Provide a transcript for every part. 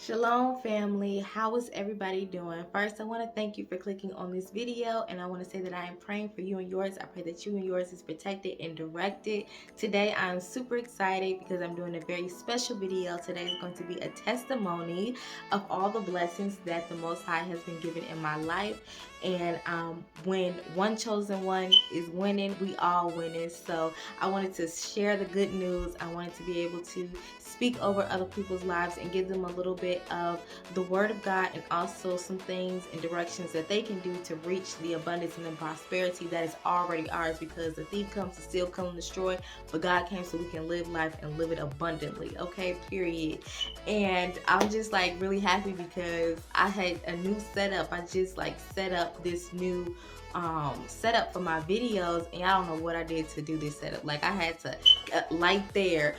Shalom family, how is everybody doing? First, I want to thank you for clicking on this video, and I want to say that I am praying for you and yours. I pray that you and yours is protected and directed. Today I'm super excited because I'm doing a very special video. Today is going to be a testimony of all the blessings that the Most High has been given in my life. And when one chosen one is winning, we all winning. So I wanted to share the good news. I wanted to be able to speak over other people's lives and give them a little bit of the word of God, and also some things and directions that they can do to reach the abundance and the prosperity that is already ours, because the thief comes to steal, kill, and destroy, but God came so we can live life and live it abundantly. Okay, period. And I'm just like really happy because I had a new setup. I just like set up this new setup for my videos, and I don't know what I did to do this setup. Like, I had to light there,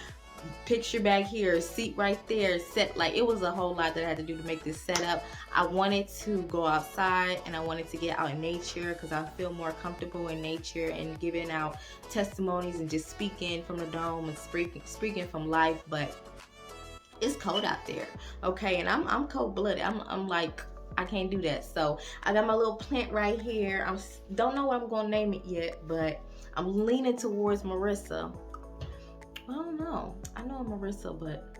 picture back here, seat right there, set, like it was a whole lot that I had to do to make this setup. I wanted to go outside and I wanted to get out in nature because I feel more comfortable in nature and giving out testimonies and just speaking from the dome and speaking from life. But it's cold out there, okay, and I'm cold-blooded. I'm like, I can't do that. So I got my little plant right here. I don't know what I'm gonna name it yet, but I'm leaning towards Marissa. I don't know. I know Marissa, but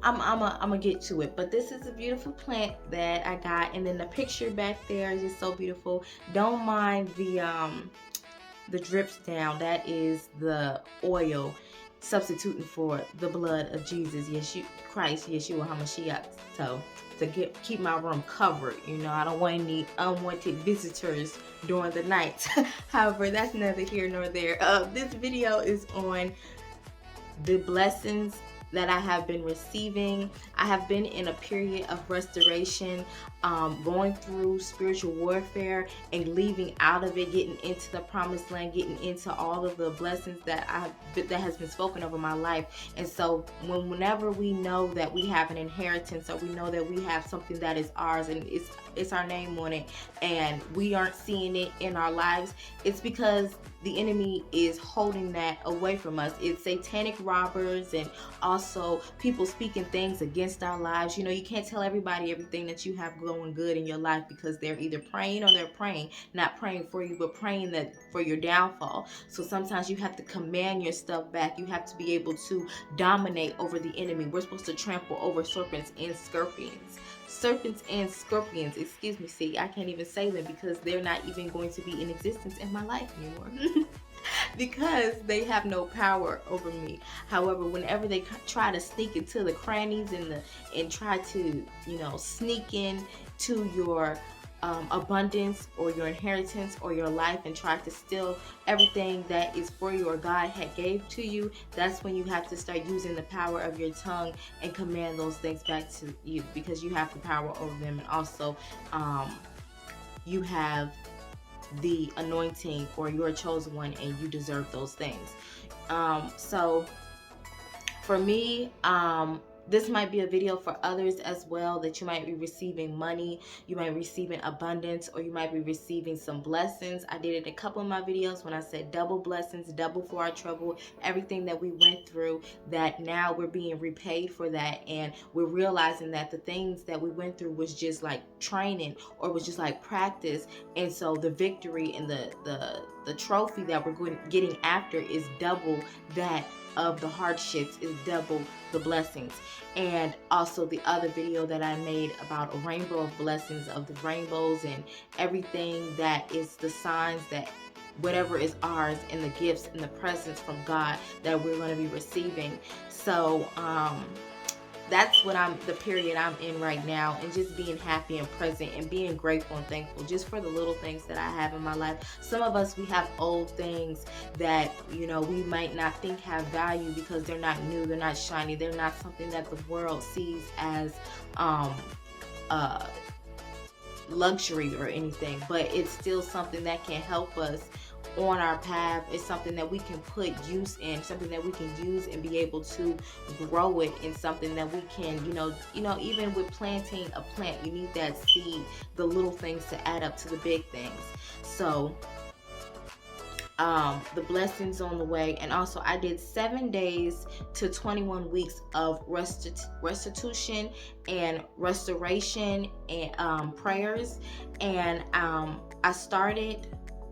I'm gonna get to it. But this is a beautiful plant that I got, and then the picture back there is just so beautiful. Don't mind the drips down. That is the oil substituting for the blood of Jesus, Christ, Yeshua HaMashiach. So to keep my room covered, I don't want any unwanted visitors during the night. However, that's neither here nor there. This video is on the blessings that I have been receiving. I have been in a period of restoration, going through spiritual warfare and leaving out of it, getting into the promised land, getting into all of the blessings that has been spoken over my life. And so whenever we know that we have an inheritance, or we know that we have something that is ours and it's our name on it, and we aren't seeing it in our lives, it's because the enemy is holding that away from us. It's satanic robbers and also people speaking things against our lives. You can't tell everybody everything that you have going good in your life, because they're either praying or they're praying, not praying for you, but praying that for your downfall. So sometimes you have to command your stuff back. You have to be able to dominate over the enemy. We're supposed to trample over serpents and scorpions. Excuse me. See, I can't even say them because they're not even going to be in existence in my life anymore. Because they have no power over me. However, whenever they try to sneak into the crannies and try to, sneak in to your abundance or your inheritance or your life and try to steal everything that is for you or God had gave to you, that's when you have to start using the power of your tongue and command those things back to you, because you have the power over them. And also you have the anointing, or you're a chosen one and you deserve those things. So for me, this might be a video for others as well, that you might be receiving money, you might be receiving abundance, or you might be receiving some blessings. I did it in a couple of my videos when I said double blessings, double for our trouble, everything that we went through, that now we're being repaid for that, and we're realizing that the things that we went through was just like training, or was just like practice. And so the victory and the trophy that we're getting after is double that of the hardships, is double the blessings. And also the other video that I made about a rainbow of blessings, of the rainbows and everything that is the signs that whatever is ours, and the gifts and the presents from God that we're going to be receiving. So that's what the period I'm in right now, and just being happy and present and being grateful and thankful just for the little things that I have in my life. Some of us, we have old things that, we might not think have value because they're not new, they're not shiny, they're not something that the world sees as luxury or anything, but it's still something that can help us on our path. It's something that we can put use in, something that we can use and be able to grow it in something that we can, even with planting a plant, you need that seed, the little things to add up to the big things. So the blessings on the way. And also I did 7 days to 21 weeks of restitution and restoration and prayers. And I started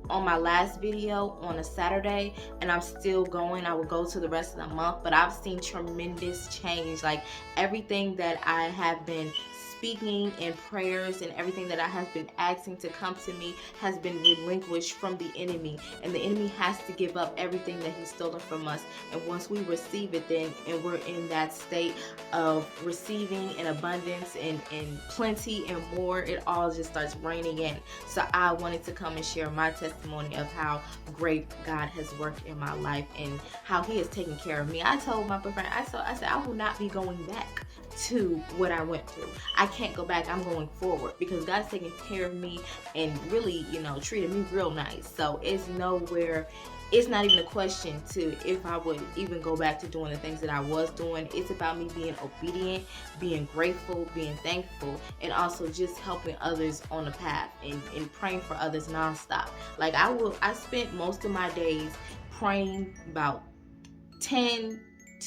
on my last video on a Saturday, and I'm still going. I will go to the rest of the month, but I've seen tremendous change. Like, everything that I have been speaking in prayers and everything that I have been asking to come to me has been relinquished from the enemy, and the enemy has to give up everything that he's stolen from us. And once we receive it, then, and we're in that state of receiving in abundance and plenty and more, it all just starts raining in. So I wanted to come and share my testimony of how great God has worked in my life and how he has taken care of me. I told my boyfriend, I said, I will not be going back to what I went through. I can't go back. I'm going forward because God's taking care of me and really, treated me real nice. So it's nowhere, it's not even a question to if I would even go back to doing the things that I was doing. It's about me being obedient, being grateful, being thankful, and also just helping others on the path and praying for others nonstop. Like, I spent most of my days praying about 10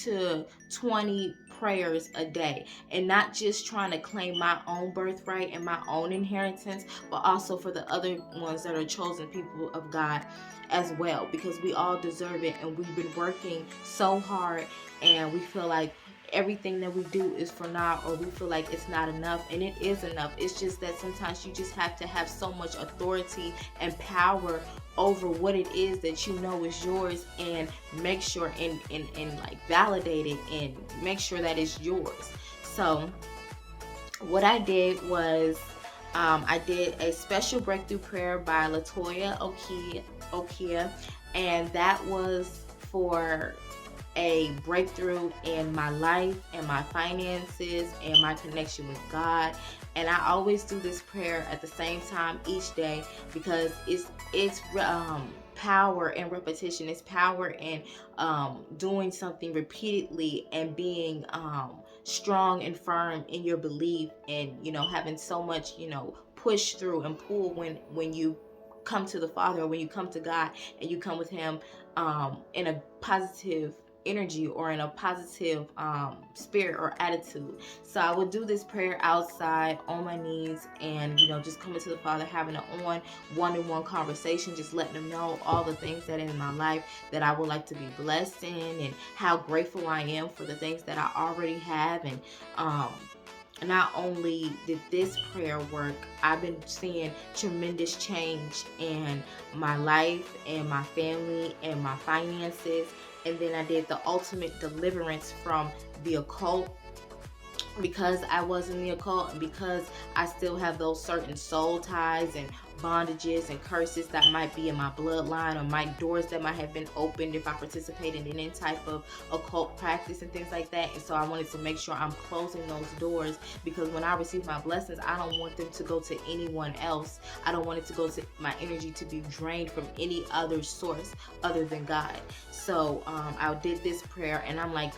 to 20 prayers a day, and not just trying to claim my own birthright and my own inheritance, but also for the other ones that are chosen people of God as well, because we all deserve it, and we've been working so hard, and we feel like everything that we do is for now, or we feel like it's not enough, and it is enough. It's just that sometimes you just have to have so much authority and power over what it is that you know is yours, and make sure and like validate it and make sure that it's yours. So what I did was I did a special breakthrough prayer by Latoya Okia, and that was for a breakthrough in my life and my finances and my connection with God. And I always do this prayer at the same time each day because it's power in repetition. It's power in doing something repeatedly and being strong and firm in your belief, and having so much push through and pull when you come to the Father, or when you come to God and you come with him in a positive energy or in a positive spirit or attitude. So I would do this prayer outside on my knees, and just coming to the Father, having an one-on-one conversation, just letting him know all the things that in my life that I would like to be blessed in, and how grateful I am for the things that I already have. And not only did this prayer work, I've been seeing tremendous change in my life and my family and my finances. And then I did the ultimate deliverance from the occult, because I was in the occult, and because I still have those certain soul ties and bondages and curses that might be in my bloodline, or my doors that might have been opened if I participated in any type of occult practice and things like that. And so I wanted to make sure I'm closing those doors, because when I receive my blessings, I don't want them to go to anyone else. I don't want it to go to my energy to be drained from any other source other than God. So I did this prayer, and I'm like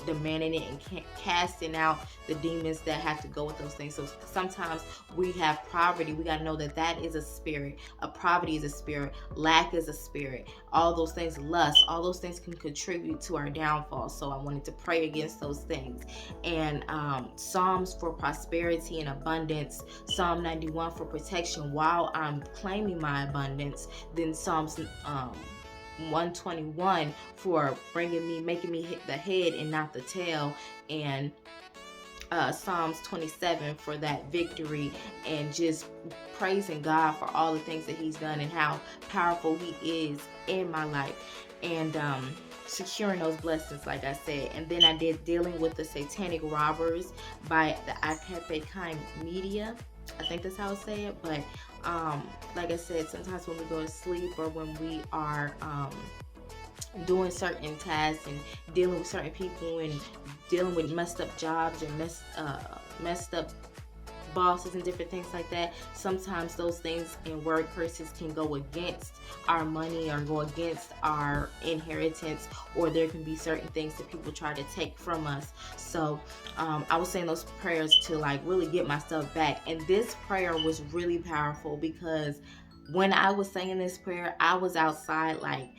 demanding it and casting out the demons that have to go with those things. So sometimes we have poverty. We got to know that that is a spirit. Poverty is a spirit. Lack is a spirit. All those things, lust, all those things can contribute to our downfall. So I wanted to pray against those things. And Psalms for prosperity and abundance. Psalm 91 for protection while I'm claiming my abundance. Then Psalms 121 for making me hit the head and not the tail. And Psalms 27 for that victory, and just praising God for all the things that he's done and how powerful he is in my life, and securing those blessings, like I said. And then I did dealing with the satanic robbers by the Akape Media. I think that's how I say it. But like I said, sometimes when we go to sleep, or when we are doing certain tasks and dealing with certain people and dealing with messed up jobs and messed up bosses and different things like that, sometimes those things and word curses can go against our money or go against our inheritance, or there can be certain things that people try to take from us. So I was saying those prayers to like really get my stuff back. And this prayer was really powerful because when I was saying this prayer, I was outside like,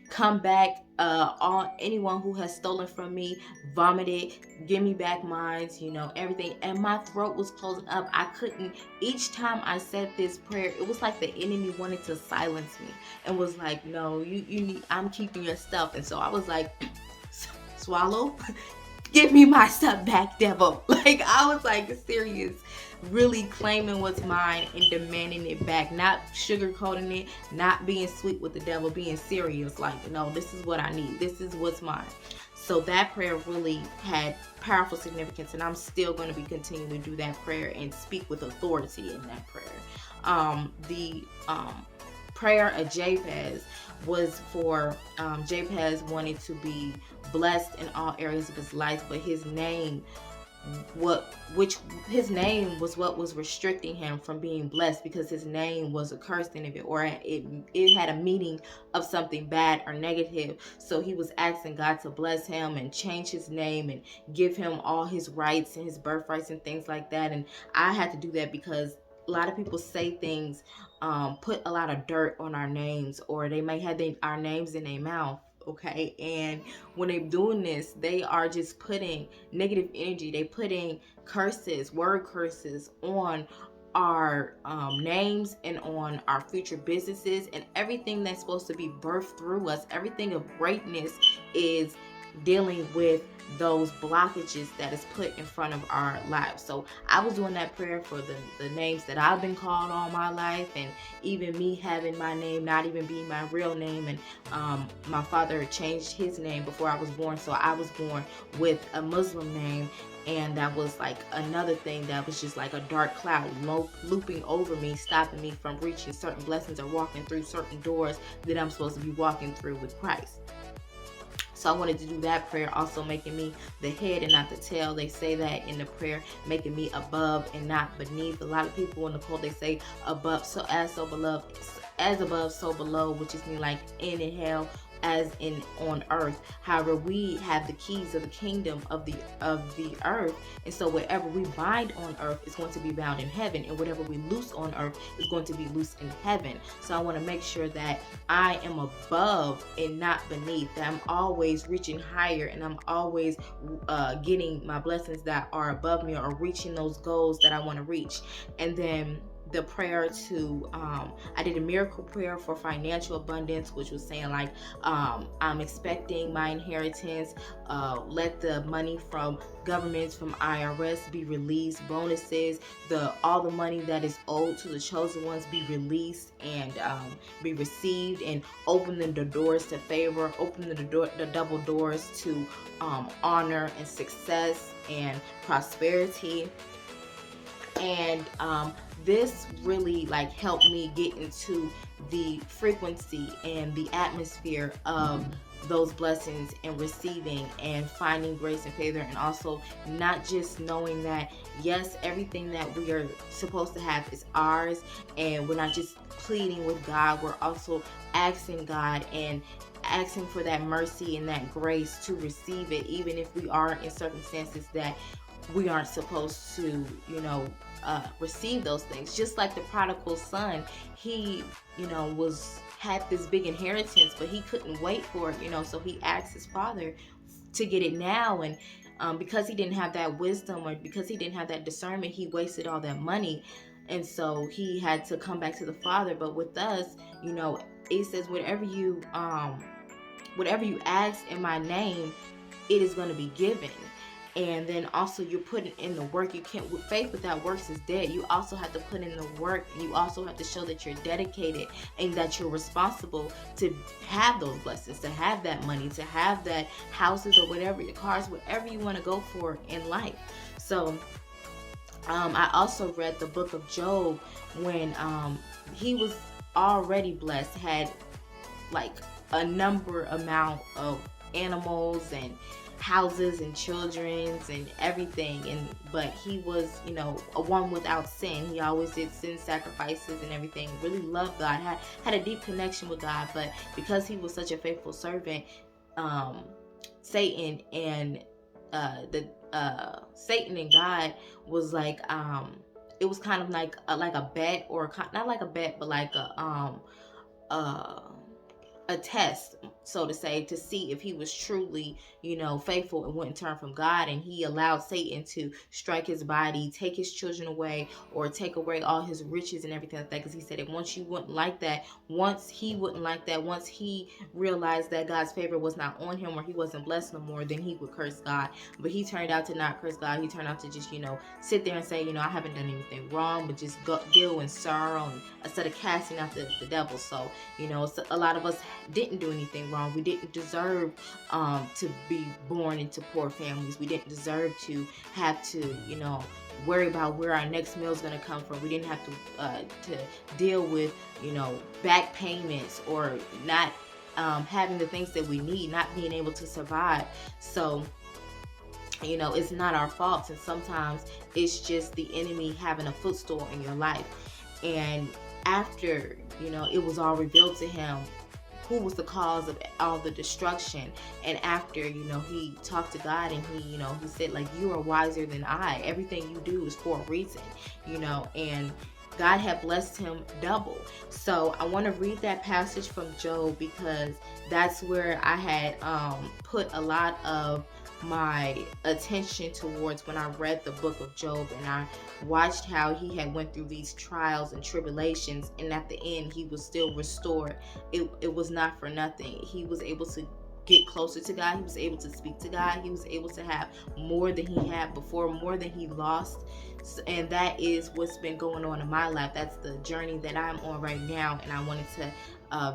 come back, all anyone who has stolen from me, vomit it, give me back mine, everything. And my throat was closing up. I couldn't. Each time I said this prayer, it was like the enemy wanted to silence me and was like, no, you need, I'm keeping your stuff. And so I was like, swallow, give me my stuff back, devil. Like, I was like serious, really claiming what's mine and demanding it back, not sugarcoating it, not being sweet with the devil, being serious. Like, no, this is what I need, this is what's mine. So that prayer really had powerful significance, and I'm still going to be continuing to do that prayer and speak with authority in that prayer. The prayer of Jabez was for Jabez wanted to be blessed in all areas of his life, but his name his name was what was restricting him from being blessed, because his name was a curse in it, or it had a meaning of something bad or negative. So he was asking God to bless him and change his name and give him all his rights and his birthrights and things like that. And I had to do that because a lot of people say things, put a lot of dirt on our names, or they may have our names in their mouth. Okay, and when they're doing this, they are just putting negative energy. They putting curses, word curses on our names and on our future businesses and everything that's supposed to be birthed through us. Everything of greatness is dealing with those blockages that is put in front of our lives. So I was doing that prayer for the names that I've been called all my life, and even me having my name not even being my real name. And my father changed his name before I was born, so I was born with a Muslim name, and that was like another thing that was just like a dark cloud looping over me, stopping me from reaching certain blessings or walking through certain doors that I'm supposed to be walking through with Christ. So I wanted to do that prayer, also making me the head and not the tail. They say that in the prayer, making me above and not beneath. A lot of people in the cult, they say above, so beloved, as above, so below, which is mean like in hell, as in on earth. However, we have the keys of the kingdom of the earth, and so whatever we bind on earth is going to be bound in heaven, and whatever we loose on earth is going to be loose in heaven. So I want to make sure that I am above and not beneath, that I'm always reaching higher, and I'm always getting my blessings that are above me, or reaching those goals that I want to reach. And then the prayer to I did a miracle prayer for financial abundance, which was saying like, I'm expecting my inheritance, let the money from governments, from IRS be released, bonuses, all the money that is owed to the chosen ones be released and be received, and open the doors to favor, open the double doors to honor and success and prosperity. And this really like helped me get into the frequency and the atmosphere of those blessings and receiving and finding grace and favor, and also not just knowing that yes, everything that we are supposed to have is ours, and we're not just pleading with God, we're also asking God and asking for that mercy and that grace to receive it, even if we are in circumstances that we aren't supposed to, receive those things. Just like the prodigal son, he, had this big inheritance, but he couldn't wait for it, so he asked his father to get it now. And because he didn't have that wisdom, or because he didn't have that discernment, he wasted all that money. And so he had to come back to the father. But with us, it says whatever you ask in my name, it is going to be given. And then also you're putting in the work. You can't, faith without works is dead. You also have to put in the work. You also have to show that you're dedicated and that you're responsible to have those blessings, to have that money, to have that houses or whatever, your cars, whatever you want to go for in life. So I also read the book of Job when he was already blessed, had like a amount of animals and houses and children's and everything, but he was a one without sin. He always did sin sacrifices and everything, really loved God, had a deep connection with God. But because he was such a faithful servant, Satan and Satan and God was like, it was kind of like a bet, or not like a bet, but like uh a test, so to say, to see if he was truly, faithful and wouldn't turn from God. And he allowed Satan to strike his body, take his children away, or take away all his riches and everything like that. Because he said that once he wouldn't like that, once he realized that God's favor was not on him, or he wasn't blessed no more, then he would curse God. But he turned out to not curse God. He turned out to just, sit there and say, I haven't done anything wrong, but just deal in sorrow, and instead of casting out the devil. So, so a lot of us didn't do anything wrong. We didn't deserve to be born into poor families. We didn't deserve to have to, worry about where our next meal is going to come from. We didn't have to deal with, back payments, or not having the things that we need, not being able to survive. So, it's not our faults, and sometimes it's just the enemy having a footstool in your life. And after, it was all revealed to him who was the cause of all the destruction, and after, he talked to God, and he said, like, you are wiser than I. Everything you do is for a reason, and God had blessed him double. So I want to read that passage from Job, because that's where I had put a lot of my attention towards when I read the book of Job, and I watched how he had went through these trials and tribulations, and at the end he was still restored. It was not for nothing. He was able to get closer to God. He was able to speak to God. He was able to have more than he had before, more than he lost. And that is what's been going on in my life. That's the journey that I'm on right now, and I wanted to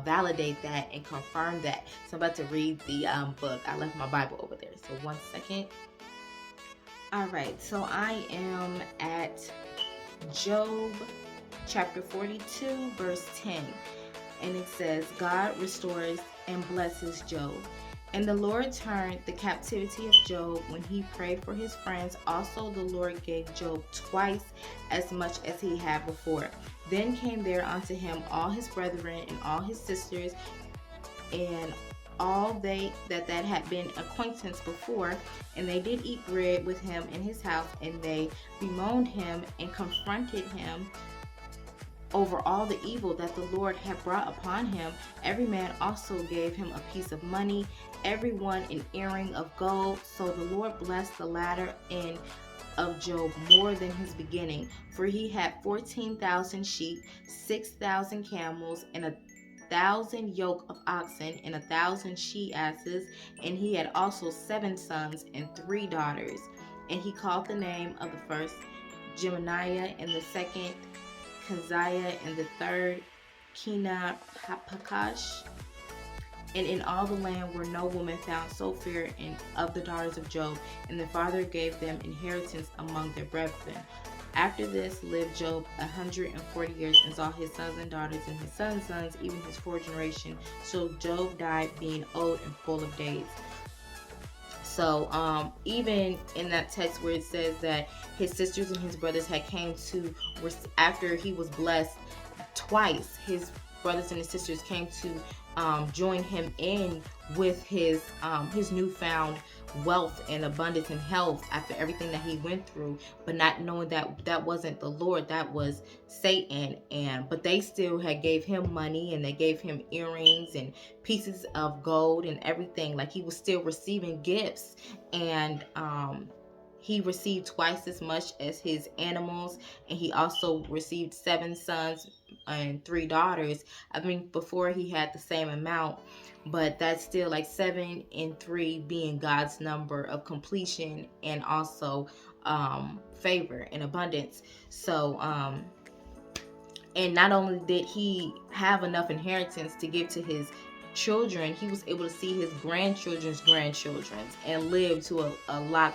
validate that and confirm that. So I'm about to read the book. I left my Bible over there, so 1 second. All right, so I am at Job chapter 42 verse 10, and it says, God restores and blesses Job. And the Lord turned the captivity of Job when he prayed for his friends. Also the Lord gave Job twice as much as he had before. Then came there unto him all his brethren and all his sisters, and all they that had been acquaintance before, and they did eat bread with him in his house, and they bemoaned him and confronted him over all the evil that the Lord had brought upon him. Every man also gave him a piece of money, every one an earring of gold. So the Lord blessed the latter end of Job more than his beginning, for he had 14,000 sheep, 6,000 camels, and 1,000 yoke of oxen, and 1,000 she-asses, and he had also 7 sons and 3 daughters. And he called the name of the first Jemaniah, and the second Keziah, and the third Kenapakash. And in all the land were no woman found so fair of the daughters of Job, and the father gave them inheritance among their brethren. After this lived Job 140 years, and saw his sons and daughters, and his sons' sons, even his 4th generation. So Job died being old and full of days. So even in that text where it says that his sisters and his brothers had came to, after he was blessed twice, his brothers and his sisters came to join him in with his newfound wealth and abundance and health after everything that he went through, but not knowing that that wasn't the Lord, that was Satan. But they still had gave him money, and they gave him earrings and pieces of gold and everything. Like, he was still receiving gifts, and he received twice as much as his animals, and he also received 7 sons and 3 daughters. I mean, before he had the same amount, but that's still like 7 and 3 being God's number of completion, and also favor and abundance. So and not only did he have enough inheritance to give to his children, he was able to see his grandchildren's and live to a lot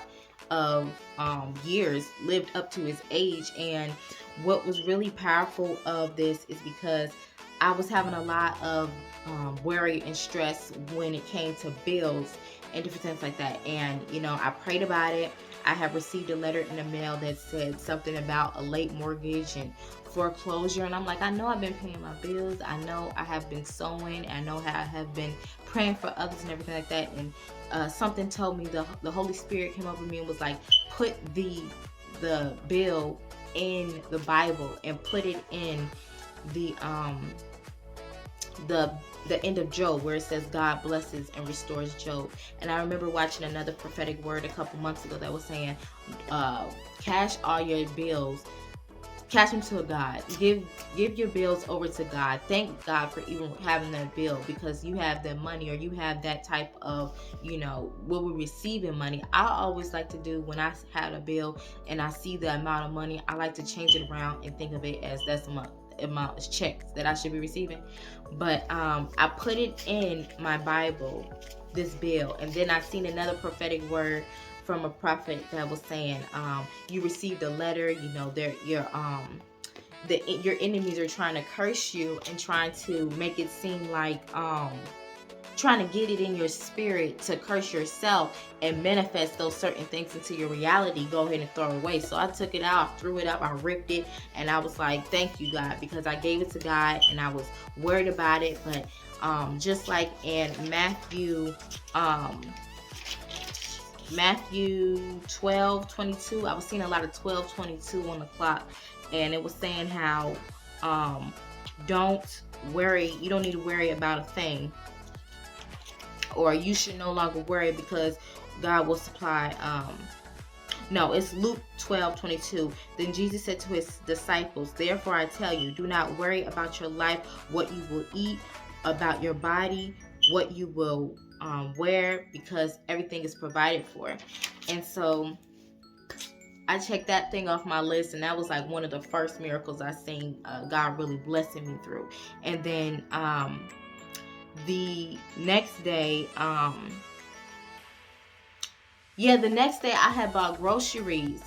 of years, lived up to his age. And what was really powerful of this is because I was having a lot of worry and stress when it came to bills and different things like that. And I prayed about it. I have received a letter in the mail that said something about a late mortgage and foreclosure, and I'm like, I know I've been paying my bills, I know I have been sowing, I know how I have been praying for others and everything like that. And something told me, the Holy Spirit came over me and was like, put the bill in the Bible and put it in the the end of Job, where it says God blesses and restores Job. And I remember watching another prophetic word a couple months ago that was saying, cash all your bills, cash them to God. Give your bills over to God. Thank God for even having that bill, because you have that money, or you have that type of, what we receive in money. I always like to do, when I had a bill and I see the amount of money, I like to change it around and think of it as that's the amount is checks that I should be receiving. But I put it in my Bible, this bill, and then I seen another prophetic word from a prophet that was saying, you received a letter, your enemies are trying to curse you and trying to make it seem like trying to get it in your spirit to curse yourself and manifest those certain things into your reality. Go ahead and throw it away. So I took it out, threw it up, I ripped it, and I was like, thank you, God, because I gave it to God and I was worried about it. But just like in Matthew 12:22, I was seeing a lot of 12:22 on the clock, and it was saying how don't worry, you don't need to worry about a thing, or you should no longer worry, because God will supply. No, it's Luke 12:22. Then Jesus said to his disciples, therefore I tell you, do not worry about your life, what you will eat, about your body, what you will wear, because everything is provided for. And so I checked that thing off my list, and that was like one of the first miracles I seen God really blessing me through. And then the next day, the next day I had bought groceries,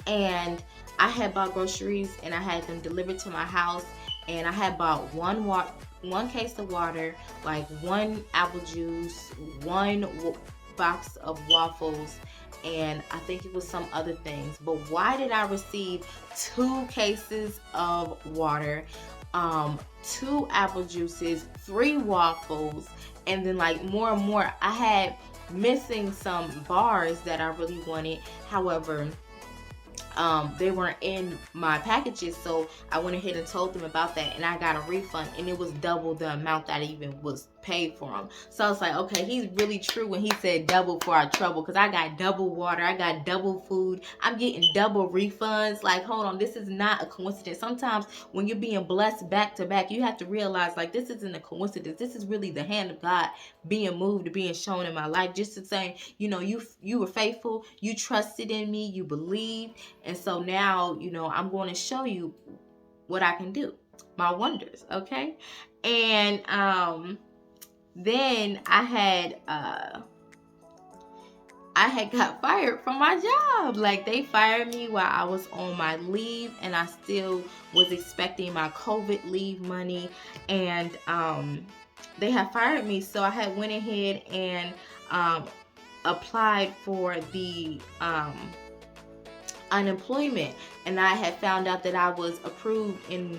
and I had had them delivered to my house, and I had bought one case of water, like one apple juice, one box of waffles, and I think it was some other things. But why did I receive 2 cases of water, 2 apple juices, 3 waffles, and then like more and more? I had missing some bars that I really wanted. However, they weren't in my packages, so I went ahead and told them about that, and I got a refund, and it was double the amount that I even was paid for them. So I was like, okay, he's really true when he said double for our trouble, because I got double water, I got double food, I'm getting double refunds. Like, hold on, this is not a coincidence. Sometimes when you're being blessed back to back, you have to realize, like, this isn't a coincidence. This is really the hand of God being moved, being shown in my life, just to say, you were faithful, you trusted in me, you believed. And so now, I'm going to show you what I can do, my wonders, okay? And then I had got fired from my job. Like, they fired me while I was on my leave, and I still was expecting my COVID leave money, and they had fired me. So I had went ahead and applied for the unemployment, and I had found out that I was approved and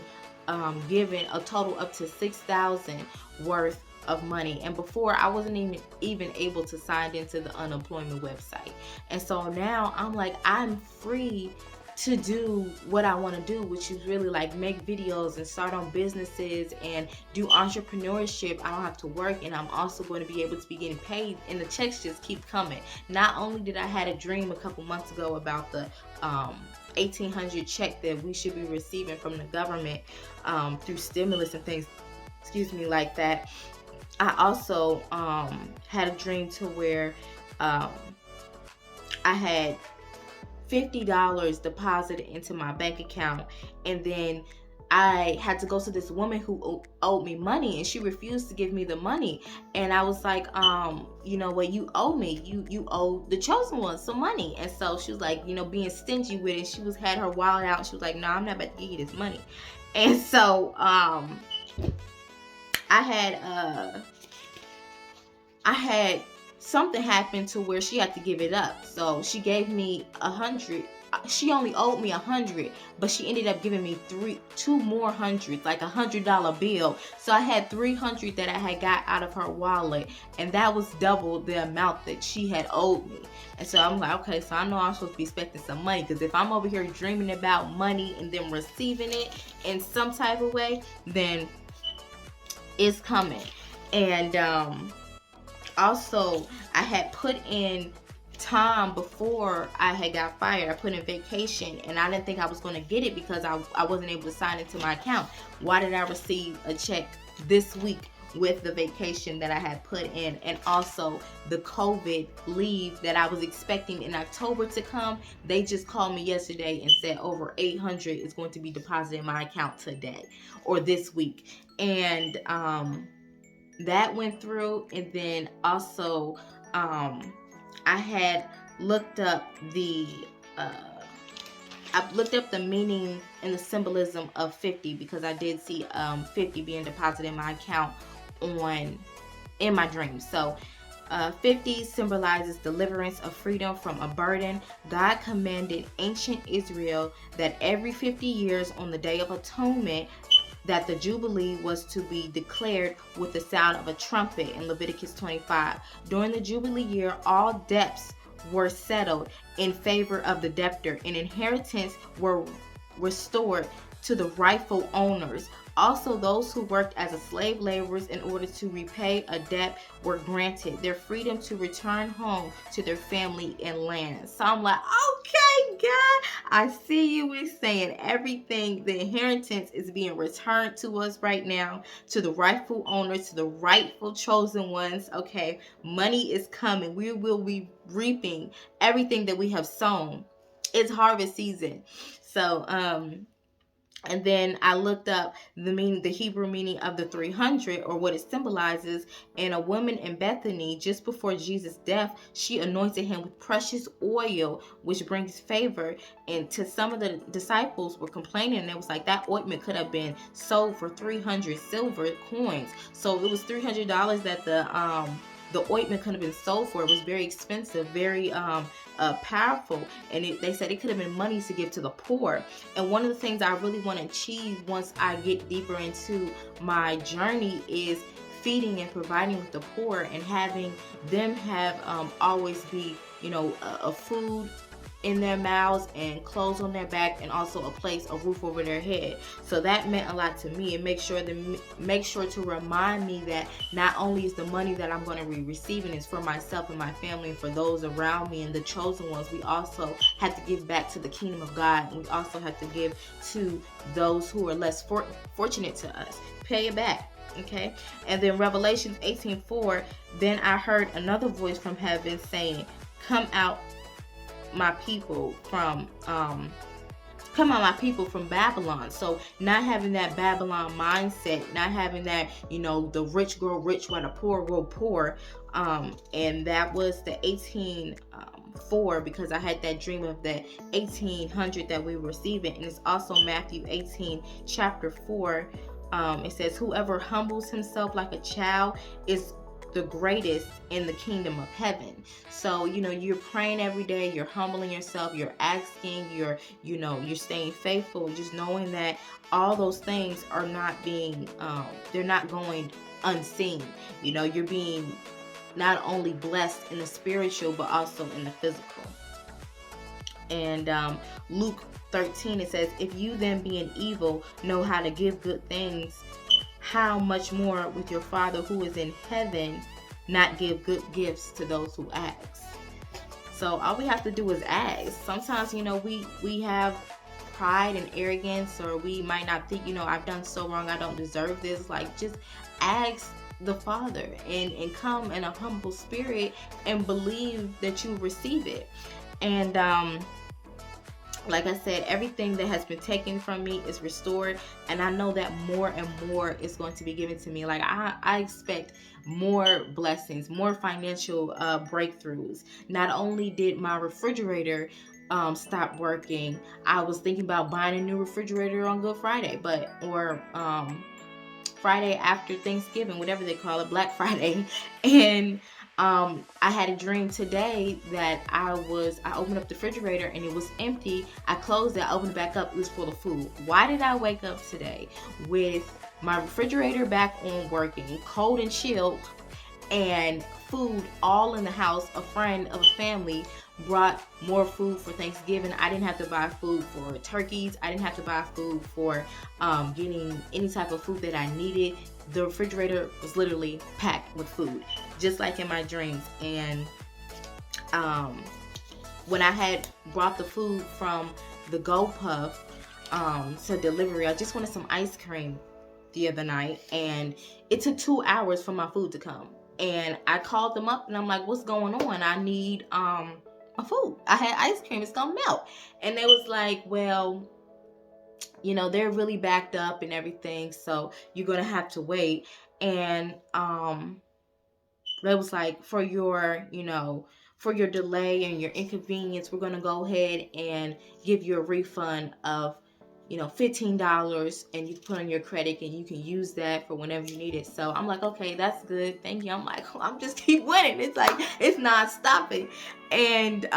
given a total up to $6,000 worth of money. And before, I wasn't even able to sign into the unemployment website. And so now I'm like, I'm free to do what I want to do, which is really like make videos and start on businesses and do entrepreneurship. I don't have to work, and I'm also going to be able to be getting paid, and the checks just keep coming. Not only did I had a dream a couple months ago about the $1,800 check that we should be receiving from the government through stimulus and things, like that. I also had a dream to where I had $50 deposited into my bank account, and then I had to go to this woman who owed me money, and she refused to give me the money. And I was like, what you owe me, you owe the chosen one some money. And so she was like, being stingy with it. She had her wild out, and she was like, no, I'm not about to give you this money. And so I had something happen to where she had to give it up. So she gave me $100 she only owed me 100, but she ended up giving me two more hundreds, like $100 bill. So I had 300 that I had got out of her wallet, and that was double the amount that she had owed me. And so I'm like, okay, so I know I'm supposed to be expecting some money, because if I'm over here dreaming about money and then receiving it in some type of way, then it's coming. And also, I had put in time before I had got fired. I put in vacation, and I didn't think I was going to get it because I wasn't able to sign into my account. Why did I receive a check this week with the vacation that I had put in, and also the COVID leave that I was expecting in October to come? They just called me yesterday and said over 800 is going to be deposited in my account today or this week. And that went through. And then also I had looked up the meaning and the symbolism of 50, because I did see 50 being deposited in my account in my dreams. So 50 symbolizes deliverance of freedom from a burden. God commanded ancient Israel that every 50 years on the Day of Atonement, that the Jubilee was to be declared with the sound of a trumpet in Leviticus 25. During the Jubilee year, all debts were settled in favor of the debtor, and inheritance were restored to the rightful owners. Also, those who worked as slave laborers in order to repay a debt were granted their freedom to return home to their family and land. So I'm like, okay, God, I see you. We're saying everything, the inheritance is being returned to us right now, to the rightful owners, to the rightful chosen ones. Okay, money is coming. We will be reaping everything that we have sown. It's harvest season. So, and then I looked up the Hebrew meaning of the 300, or what it symbolizes. And a woman in Bethany, just before Jesus' death, she anointed him with precious oil, which brings favor. And to some of the disciples were complaining, and it was like that ointment could have been sold for 300 silver coins. So it was $300 that the ointment could have been sold for. It was very expensive, very powerful, and they said it could have been money to give to the poor. And one of the things I really want to achieve once I get deeper into my journey is feeding and providing with the poor, and having them have always be, a food in their mouths and clothes on their back, and also a roof over their head. So that meant a lot to me, and make sure to remind me that not only is the money that I'm going to be receiving is for myself and my family and for those around me and the chosen ones, we also have to give back to the kingdom of God, and we also have to give to those who are less fortunate to us. Pay it back. Okay. And then Revelation 18:4, then I heard another voice from heaven saying, come out my people from Babylon. So not having that Babylon mindset, not having that, the rich grow rich while the poor grow poor. And that was the 18:4, because I had that dream of the 1800 that we were receiving. And it's also Matthew 18 chapter 4. It says, whoever humbles himself like a child is the greatest in the kingdom of heaven. So, you're praying every day, you're humbling yourself, you're asking, you're staying faithful, just knowing that all those things are not being, they're not going unseen. You're being not only blessed in the spiritual, but also in the physical. And Luke 13, it says, if you then being evil know how to give good things, how much more with your Father who is in heaven not give good gifts to those who ask? So all we have to do is ask. Sometimes, we have pride and arrogance, or we might not think, I've done so wrong, I don't deserve this. Like, just ask the Father and come in a humble spirit and believe that you receive it. And like I said, everything that has been taken from me is restored, and I know that more and more is going to be given to me. Like I expect more blessings, more financial breakthroughs. Not only did my refrigerator stop working, I was thinking about buying a new refrigerator on Good Friday, or Friday after Thanksgiving, whatever they call it, Black Friday. And I had a dream today that I opened up the refrigerator and it was empty. I closed it, I opened it back up, it was full of food. Why did I wake up today with my refrigerator back on working, cold and chilled, and food all in the house? A friend of a family brought more food for Thanksgiving. I didn't have to buy food for turkeys. I didn't have to buy food for getting any type of food that I needed. The refrigerator was literally packed with food, just like in my dreams. And when I had brought the food from the GoPuff to delivery, I just wanted some ice cream the other night, and it took 2 hours for my food to come. And I called them up and I'm like, what's going on? I need my food. I had ice cream, it's gonna melt. And they was like, well, you know, they're really backed up and everything, so you're gonna have to wait. And they was like, for your, you know, for your delay and your inconvenience, we're gonna go ahead and give you a refund of, you know, $15, and you can put on your credit and you can use that for whenever you need it. So I'm like, okay, that's good, thank you. I'm like, oh, I'm just keep winning. It's like, it's not stopping. And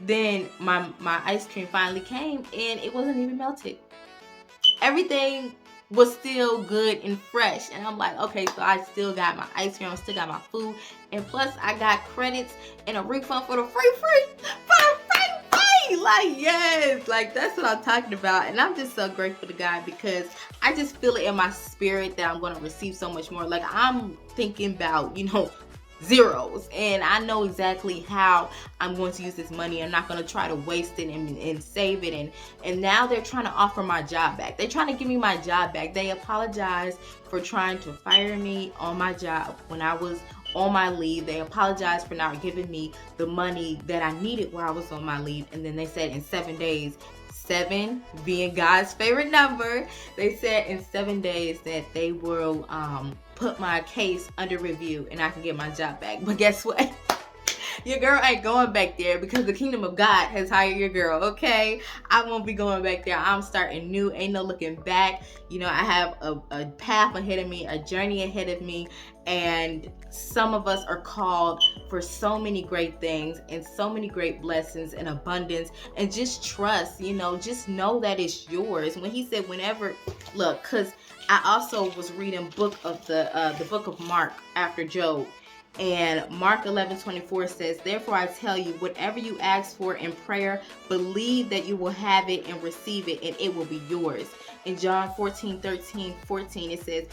then my ice cream finally came and it wasn't even melted. Everything was still good and fresh. And I'm like, okay, so I still got my ice cream, I still got my food, and plus I got credits and a refund for the free. Like, yes, like that's what I'm talking about. And I'm just so grateful to God, because I just feel it in my spirit that I'm going to receive so much more. Like, I'm thinking about, you know, zeros, and I know exactly how I'm going to use this money. I'm not going to try to waste it and save it. And now they're trying to offer my job back. They're trying to give me my job back. They apologized for trying to fire me on my job when I was on my leave. They apologized for not giving me the money that I needed while I was on my leave. And then they said in 7 days, 7 being God's favorite number, they said in 7 days that they will put my case under review and I can get my job back. But guess what? Your girl ain't going back there, because the kingdom of God has hired your girl, okay? I won't be going back there. I'm starting new. Ain't no looking back. You know, I have a path ahead of me, a journey ahead of me, and some of us are called for so many great things and so many great blessings and abundance. And just trust, you know, just know that it's yours. When he said whenever, look, because I also was reading book of the book of Mark after Job. And Mark 11:24 says, therefore I tell you, whatever you ask for in prayer, believe that you will have it and receive it, and it will be yours. In John 14:13-14, it says,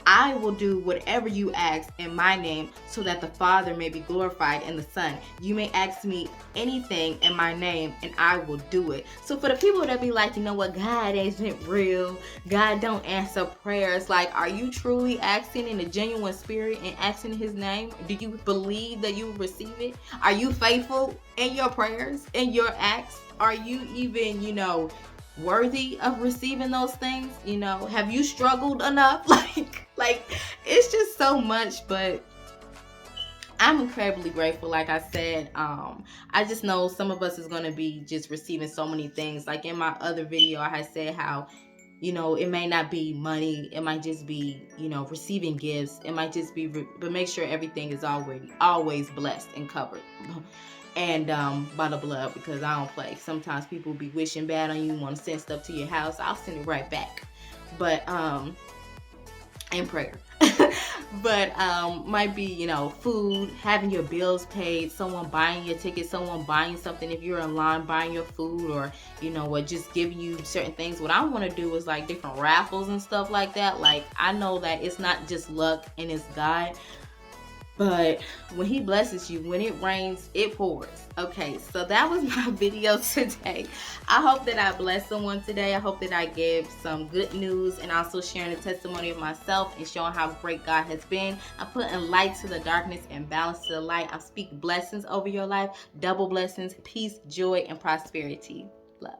I will do whatever you ask in my name, so that the Father may be glorified in the Son. You may ask me anything in my name and I will do it. So for the people that be like, you know what, God isn't real, God don't answer prayers, like, are you truly asking in a genuine spirit and asking in his name? Do you believe that you will receive it? Are you faithful in your prayers, in your acts? Are you even, you know, worthy of receiving those things? You know, have you struggled enough? Like it's just so much. But I'm incredibly grateful. Like I said, I just know some of us is going to be just receiving so many things. Like in my other video, I had said how, you know, it may not be money, it might just be, you know, receiving gifts, it might just be but make sure everything is always blessed and covered and by the blood, because I don't play. Sometimes people be wishing bad on you, want to send stuff to your house, I'll send it right back. But and prayer. But might be, you know, food, having your bills paid, someone buying your ticket, someone buying something if you're online, buying your food, or, you know what, just giving you certain things. What I want to do is like different raffles and stuff like that. Like, I know that it's not just luck and it's God, but when he blesses you, when it rains, it pours. Okay, so that was my video today. I hope that I blessed someone today. I hope that I gave some good news, and also sharing the testimony of myself and showing how great God has been. I'm putting light to the darkness and balance to the light. I speak blessings over your life, double blessings, peace, joy, and prosperity. Love.